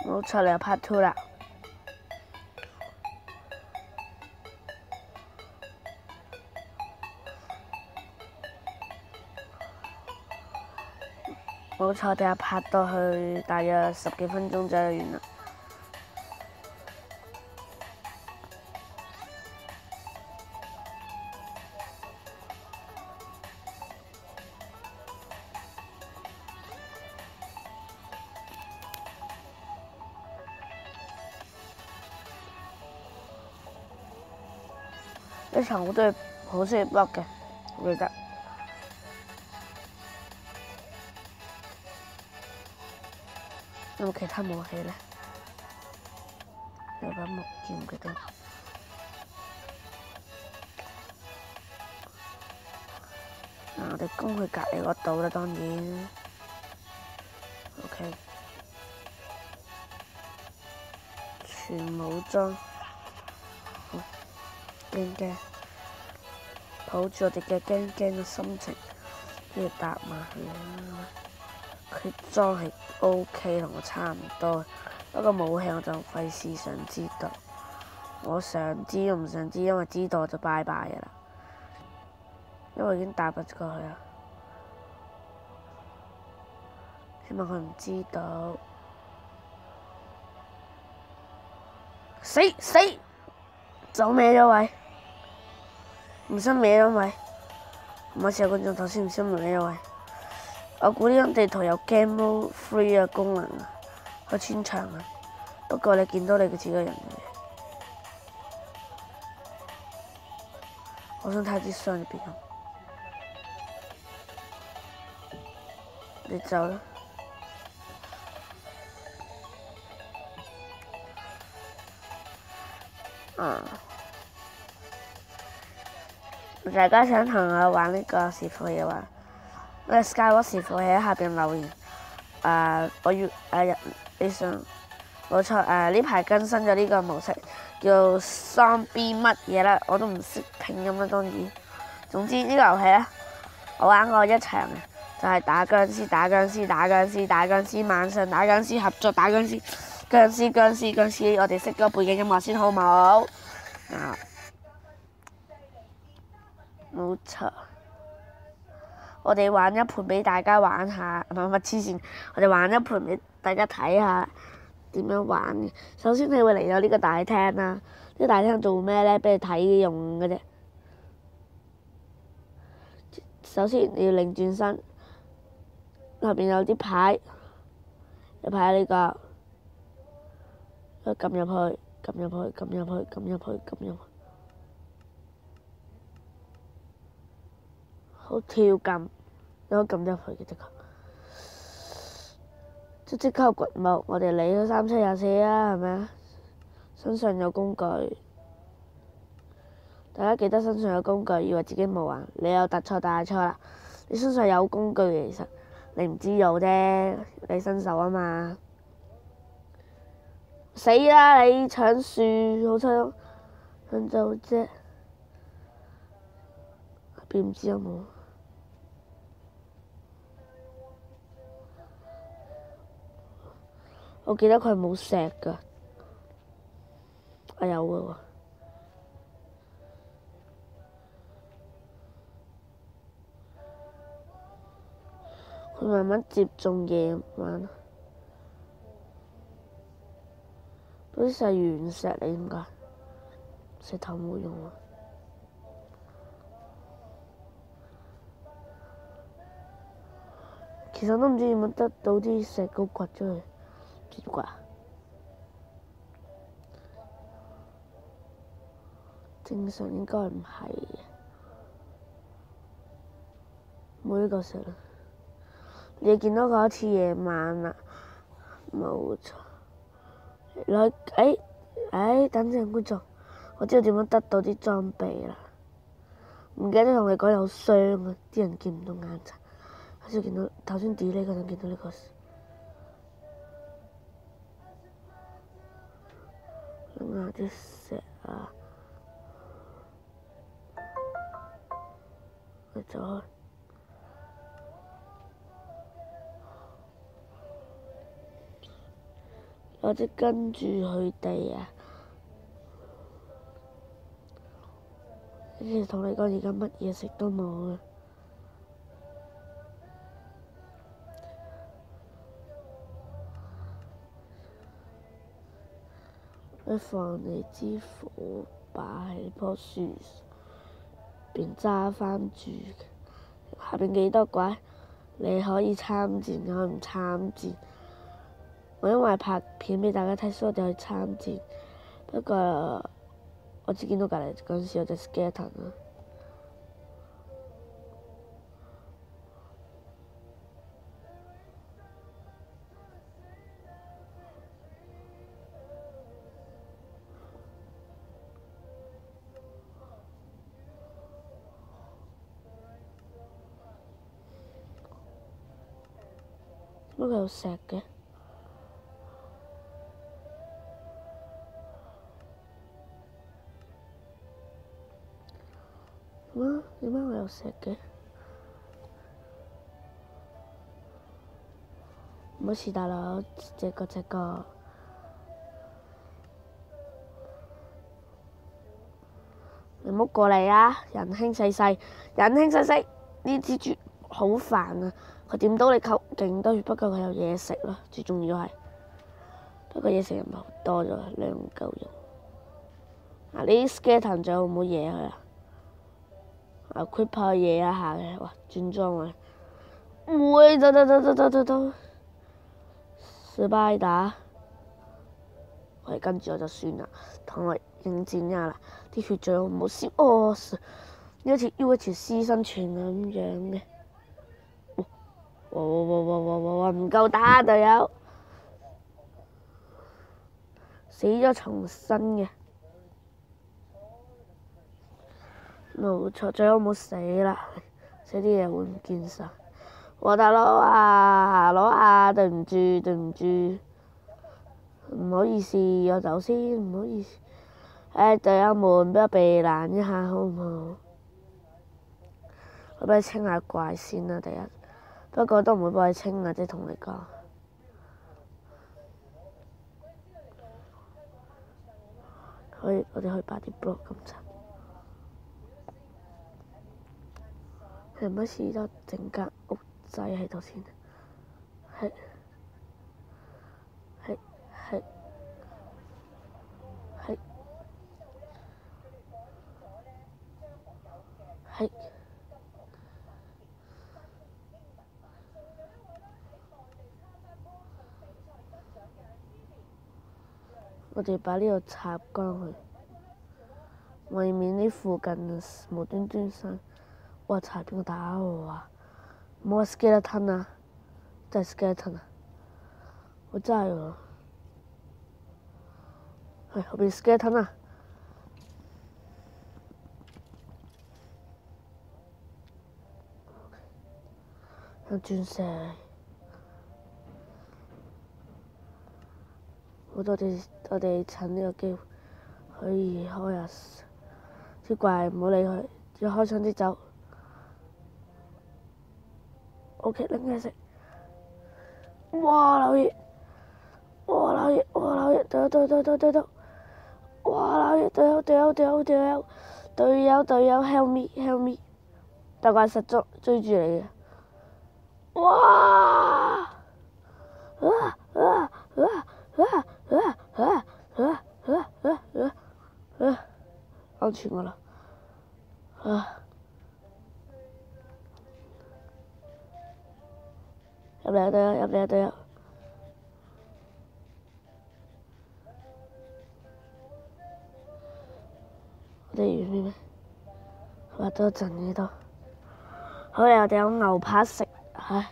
冇錯，你又 part two 啦。冇錯，我哋又拍到去大約10幾分鐘就完啦。呢場我都係好需要 block 嘅，我記得。有冇其他武器咧？有把木劍嗰啲。我哋攻去隔離嗰度啦，當然。OK。全武裝。好。驚，抱住我哋嘅驚嘅心情，跟住搭埋去啦。佢裝係 OK， 同我差唔多，不過武器我就費事想知道。我想知都唔想知，因為知道我就拜拜嘅啦。因為已經搭不過去啦。希望佢唔知道。死！走歪咗位。唔心歪咗位，唔好意思啊，觀眾頭先唔心歪咗位。我估呢張地圖有 Game Mode Free 嘅功能啊，可以穿牆啊。不過你見到你嘅自己人嘅，我想睇啲箱入邊。你走啦。大家想同我玩呢個伺服器嘅話，Skyward 伺服器喺下邊留言。我要你想冇錯呢排更新咗呢個模式，叫 Zombie 乜嘢啦，我都唔識拼音啦，當然。總之呢個遊戲咧，我玩過一場嘅，就係打僵屍、晚上打僵屍、合作打僵屍、僵屍，我哋識咗背景音樂先好冇？冇錯，我哋玩一盤俾大家玩下，唔係黐線，我哋玩一盤俾大家睇下點樣玩嘅。首先你會嚟到呢個大廳啦，呢個大廳做咩咧？俾你睇用嘅啫。首先你要擰轉身，後邊有啲牌，有牌呢個，撳入去，好跳撳，有撳入去嘅即刻掘木，我哋嚟咗3724啊，係咪啊？身上有工具，大家記得身上有工具，以為自己冇啊？你有突錯大錯啦！你身上有工具嘅，其實你唔知道啫，你新手啊嘛。死啦！你搶樹，好彩搶走啫，邊唔知有冇？我記得佢係冇石㗎，我有㗎喎。佢慢慢接種夜晚，嗰啲係原石嚟，點解？石頭冇用啊！其實都唔知點樣得到啲石膏掘出嚟，知唔知啊？正常應該唔係嘅，冇呢個石啦。你見到佢好似夜晚啦，冇錯。等陣觀眾，我知道點樣得到啲裝備啦。唔記得同你講有箱啊，啲人見唔到眼睛。好似見到頭先 delete 嗰陣見到呢個，諗下啲石啊，我走開。或者跟住佢哋啊。跟住同你講，而家乜嘢食都冇啊！你放你支火把喺棵樹邊揸翻住，下邊幾多鬼？你可以參戰，可以唔參戰。我因為拍片俾大家睇，所以我哋去參戰。不過我只見到隔離嗰陣時有隻 skeleton 啊。點解佢有石嘅？點解我有石嘅？唔好似大佬，隻個。你唔好過嚟啊！人輕細細，呢蜘蛛好煩啊！佢點到你扣勁多血，不過佢有嘢食咯，最重要係。不過嘢食又唔係好多咗，兩嚿肉。呢啲 skeleton 仲有冇嘢佢啊？Creeper 嘢一下嘅，哇！轉裝啊！會走！Spider， 喂，跟住我就算啦，同我應戰呀啦！啲血最好唔好燒哦，好似UH師生傳咁樣嘅。哇！唔夠打隊友，死咗重生嘅，冇錯，最好冇死啦，死啲嘢會唔見晒。哇！大佬啊，對唔住，唔好意思，我走先，唔好意思。隊友們俾我避難一下好唔好？我俾你清下怪先啦，第一。不過都唔會幫你清啊，即係同你講。我哋可以擺啲 block 咁滯。係咪試咗整間屋仔喺度先？係。我哋把呢度插光佢，為免啲附近無端端生。哇！查邊個打我啊？冇話 skeleton 啊，真係 skeleton 啊！我真係喎，係後邊 skeleton 啊！有鑽石，我哋趁呢個機會可以開下啲怪，唔好理佢，要開槍啲走。OK， 拎嘢食。哇！老爺，對！哇！老爺，隊友 help me！ 大怪實追住你嘅。哇！安全㗎啦。入嚟啊隊友！我哋完咩？畫多陣呢度。好啦，我哋有牛扒食，唉。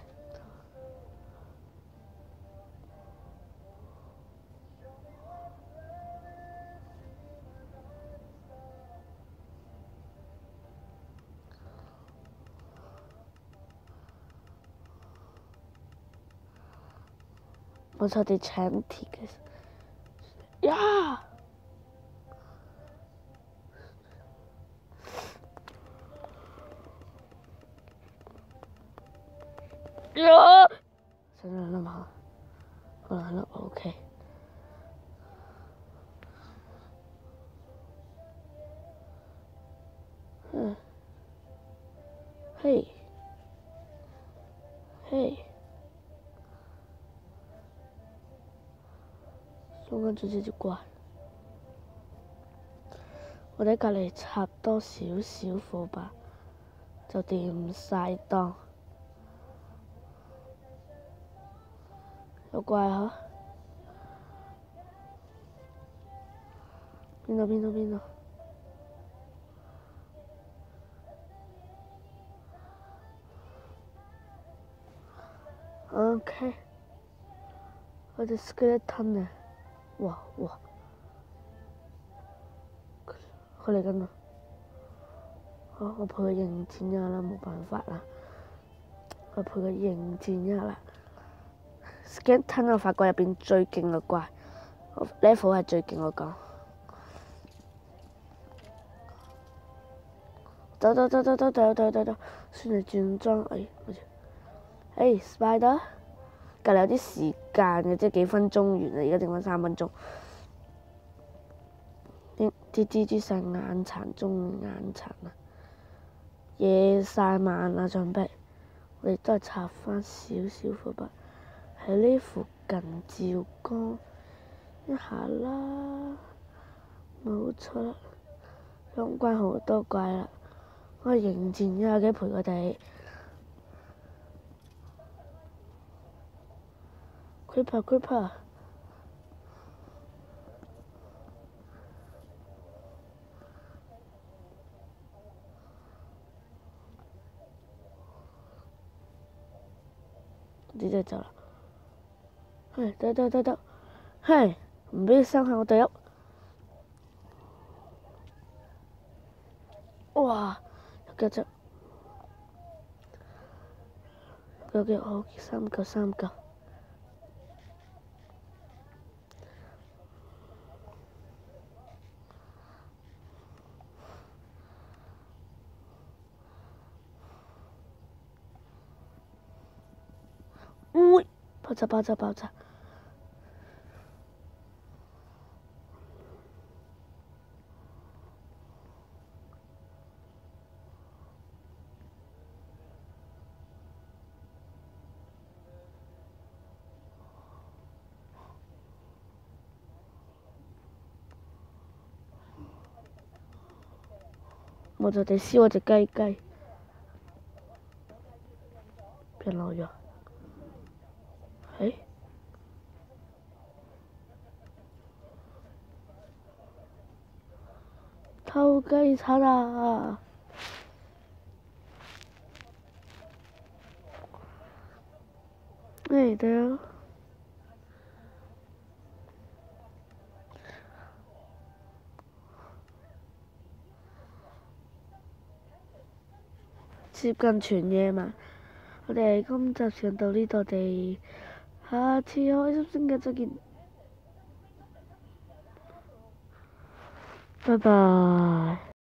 我哋搶鐵嘅呀！剩兩粒嘛，剩兩粒 OK。嘿，嘿，送緊咗隻隻怪。我哋隔離插多少少火把，就掂晒檔。有怪嗬？邊度？OK， 我隻 skeleton 啊！哇！佢嚟緊啦！好，我陪佢應戰一下啦，冇辦法啦，我陪佢應戰一下啦。skeleton 我發覺入邊最勁嘅怪 ，level 係最勁嗰個。走，算係轉裝，Spider， 隔離有啲時間嘅，即係幾分鐘完啦，而家剩翻3分鐘。啲蜘蛛細眼殘中眼殘啊，夜晒晚啦，準備我哋都係插翻少少火把喺呢附近照光一下啦，冇錯啦，中關好多怪啦，我迎戰一下嘅陪佢哋。Creeper，呢隻走啦，得，唔俾佢傷害我隊友。哇！有隻，好3個。爆炸！我就得燒我隻雞，變老咗。偷雞賊啊！對啊，接近全夜嘛，我哋今集上到呢度，我哋下次開心嘅再見，拜拜。